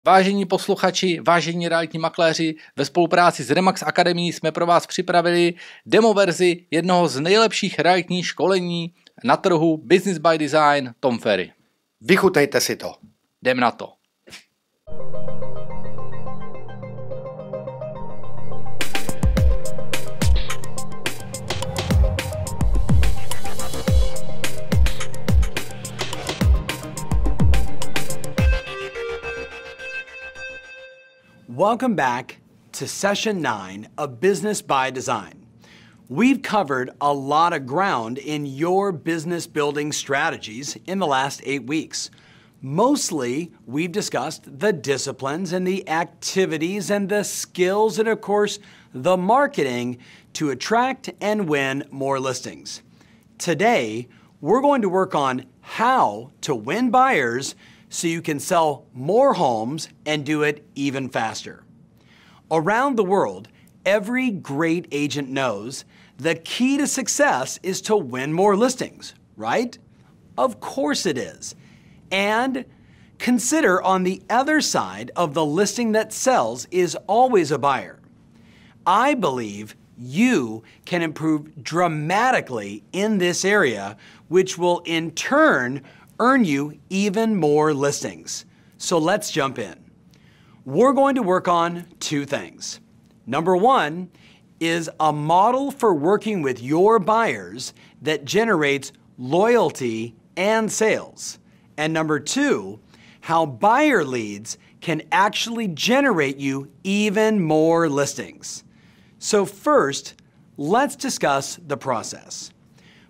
Vážení posluchači, vážení realitní makléři, ve spolupráci s Remax Academy jsme pro vás připravili demo verzi jednoho z nejlepších realitních školení na trhu Business by Design Tom Ferry. Vychutejte si to. Jdem na to. Welcome back to session 9 of Business by Design. We've covered a lot of ground in your business building strategies in the last 8 weeks. Mostly, we've discussed the disciplines and the activities and the skills and, of course, the marketing to attract and win more listings. Today, we're going to work on how to win buyers so you can sell more homes and do it even faster. Around the world, every great agent knows the key to success is to win more listings, right? Of course it is. And consider on the other side of the listing that sells is always a buyer. I believe you can improve dramatically in this area, which will in turn earn you even more listings. So let's jump in. We're going to work on 2 things. Number 1 is a model for working with your buyers that generates loyalty and sales. And number 2, how buyer leads can actually generate you even more listings. So first, let's discuss the process.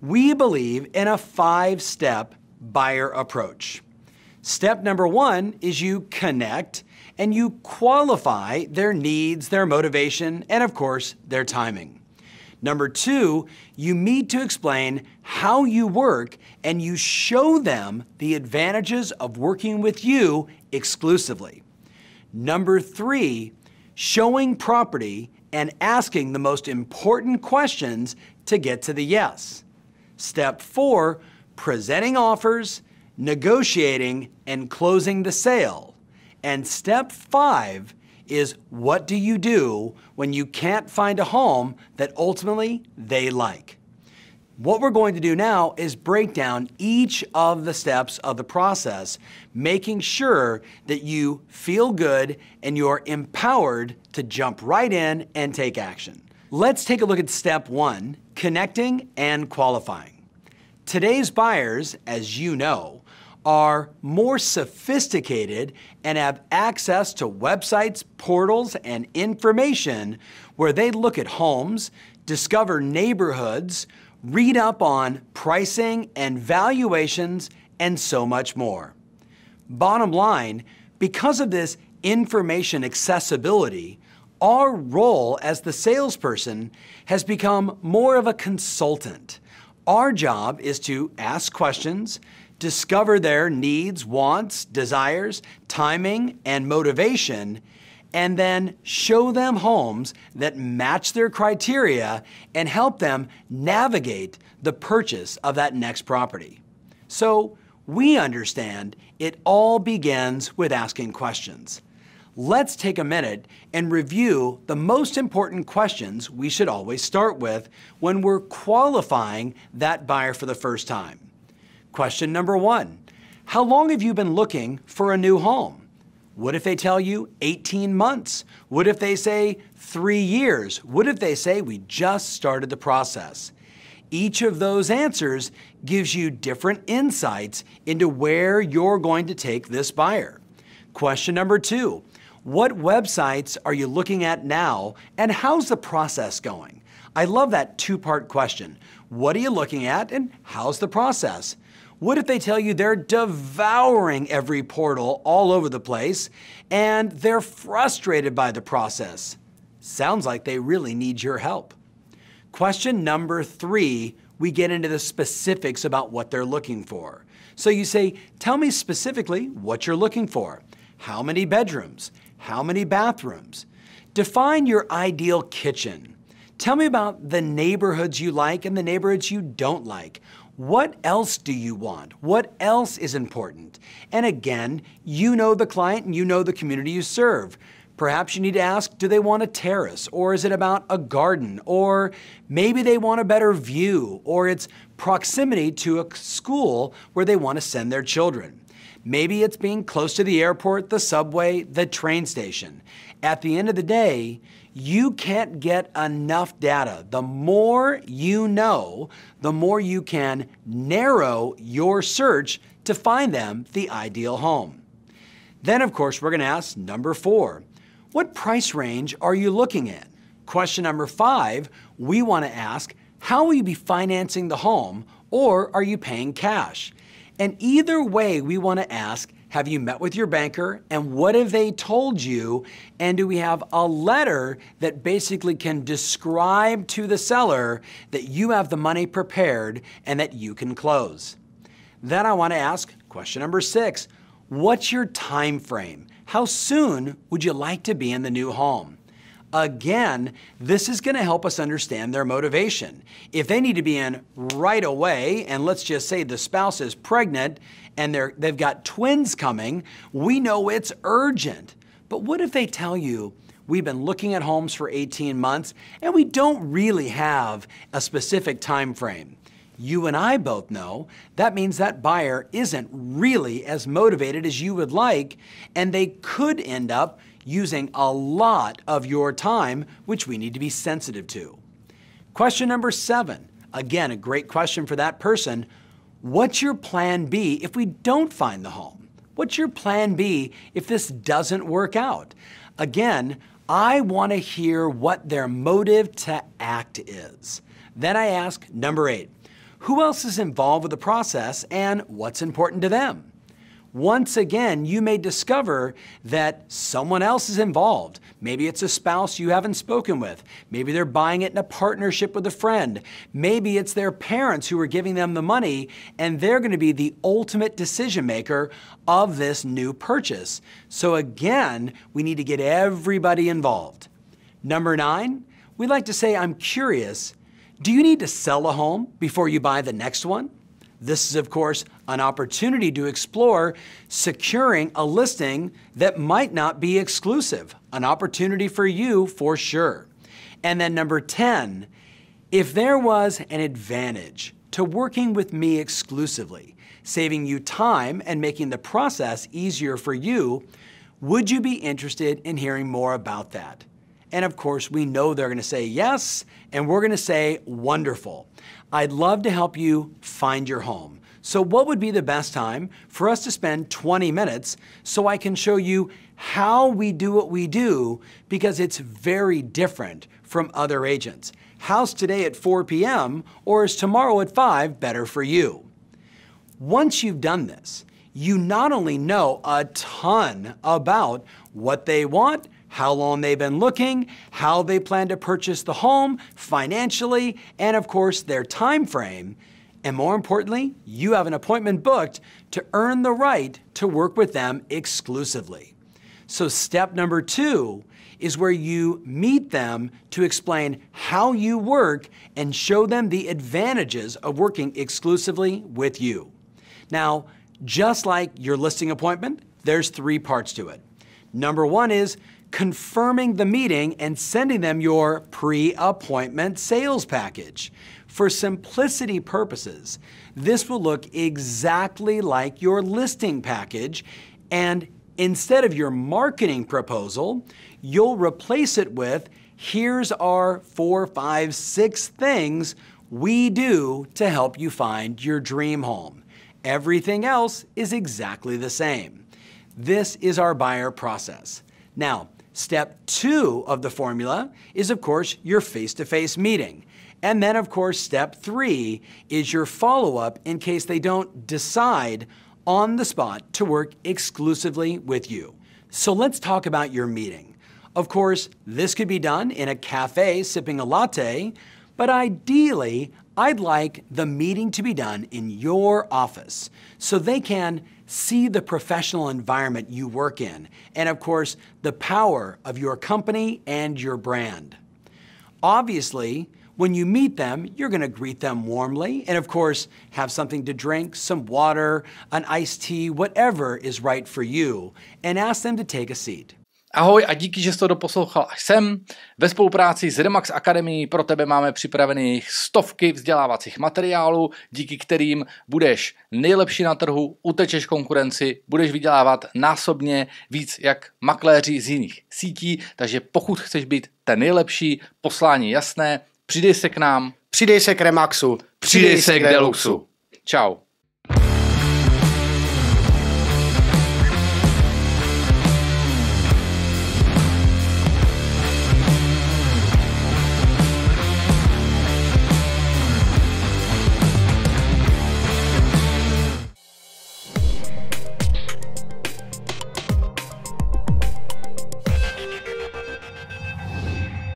We believe in a 5-step buyer approach. Step number 1 is you connect and you qualify their needs, their motivation, and of course, their timing. Number 2, you meet to explain how you work and you show them the advantages of working with you exclusively. Number 3, showing property and asking the most important questions to get to the yes. Step 4, presenting offers, negotiating, and closing the sale. And step 5 is what do you do when you can't find a home that ultimately they like? What we're going to do now is break down each of the steps of the process, making sure that you feel good and you're empowered to jump right in and take action. Let's take a look at step 1, connecting and qualifying. Today's buyers, as you know, are more sophisticated and have access to websites, portals, and information where they look at homes, discover neighborhoods, read up on pricing and valuations, and so much more. Bottom line, because of this information accessibility, our role as the salesperson has become more of a consultant. Our job is to ask questions, discover their needs, wants, desires, timing, and motivation, and then show them homes that match their criteria and help them navigate the purchase of that next property. So we understand it all begins with asking questions. Let's take a minute and review the most important questions we should always start with when we're qualifying that buyer for the first time. Question number 1, how long have you been looking for a new home? What if they tell you 18 months? What if they say 3 years? What if they say we just started the process? Each of those answers gives you different insights into where you're going to take this buyer. Question number 2, what websites are you looking at now and how's the process going? I love that 2-part question. What are you looking at and how's the process? What if they tell you they're devouring every portal all over the place and they're frustrated by the process? Sounds like they really need your help. Question number 3, we get into the specifics about what they're looking for. So you say, tell me specifically what you're looking for. How many bedrooms? How many bathrooms? Define your ideal kitchen. Tell me about the neighborhoods you like and the neighborhoods you don't like. What else do you want? What else is important? And again, you know the client and you know the community you serve. Perhaps you need to ask, do they want a terrace? Or is it about a garden? Or maybe they want a better view, or it's proximity to a school where they want to send their children. Maybe it's being close to the airport, the subway, the train station. At the end of the day, you can't get enough data. The more you know, the more you can narrow your search to find them the ideal home. Then, of course, we're going to ask number 4. What price range are you looking at? Question number 5, we want to ask, how will you be financing the home, or are you paying cash? And either way, we want to ask, have you met with your banker, and what have they told you? And do we have a letter that basically can describe to the seller that you have the money prepared and that you can close? Then I want to ask, question number 6, what's your time frame? How soon would you like to be in the new home? Again, this is going to help us understand their motivation. If they need to be in right away, and let's just say the spouse is pregnant and they've got twins coming, we know it's urgent. But what if they tell you, we've been looking at homes for 18 months and we don't really have a specific time frame? You and I both know that means that buyer isn't really as motivated as you would like, and they could end up using a lot of your time, which we need to be sensitive to. Question number 7, again, a great question for that person. What's your plan B if we don't find the home? What's your plan B if this doesn't work out? Again, I want to hear what their motive to act is. Then I ask number 8, who else is involved with the process and what's important to them? Once again, you may discover that someone else is involved. Maybe it's a spouse you haven't spoken with. Maybe they're buying it in a partnership with a friend. Maybe it's their parents who are giving them the money, and they're going to be the ultimate decision maker of this new purchase. So again, we need to get everybody involved. Number 9, we'd like to say, I'm curious, do you need to sell a home before you buy the next one? This is, of course, an opportunity to explore securing a listing that might not be exclusive, an opportunity for you for sure. And then number 10, if there was an advantage to working with me exclusively, saving you time and making the process easier for you, would you be interested in hearing more about that? And of course, we know they're going to say yes, and we're going to say wonderful. I'd love to help you find your home. So what would be the best time for us to spend 20 minutes so I can show you how we do what we do, because it's very different from other agents. How's today at 4 p.m. or is tomorrow at 5 better for you? Once you've done this, you not only know a ton about what they want, how long they've been looking, how they plan to purchase the home financially, and of course their time frame. And more importantly, you have an appointment booked to earn the right to work with them exclusively. So step number 2 is where you meet them to explain how you work and show them the advantages of working exclusively with you. Now, just like your listing appointment, there's 3 parts to it. Number 1 is confirming the meeting and sending them your pre-appointment sales package. For simplicity purposes, this will look exactly like your listing package, and instead of your marketing proposal, you'll replace it with, here's our 4, 5, 6 things we do to help you find your dream home. Everything else is exactly the same. This is our buyer process. Now, step 2 of the formula is, of course, your face-to-face meeting. And then, of course, step 3 is your follow-up in case they don't decide on the spot to work exclusively with you. So let's talk about your meeting. Of course, this could be done in a cafe sipping a latte, but ideally, I'd like the meeting to be done in your office so they can see the professional environment you work in, and of course, the power of your company and your brand. Obviously, When you meet them, you're going to greet them warmly and, of course, have something to drink, some water, an iced tea, whatever is right for you, and ask them to take a seat. Ahoj a díky, že jsi to doposlouchal až sem. Ve spolupráci s Remax Academy pro tebe máme připravených stovky vzdělávacích materiálů, díky kterým budeš nejlepší na trhu, utečeš konkurenci, budeš vydělávat násobně víc jak makléři z jiných sítí, takže pokud chceš být ten nejlepší, poslání jasné, přidej se k nám. Přidej se k Remaxu. Přidej se k Deluxu. Čau.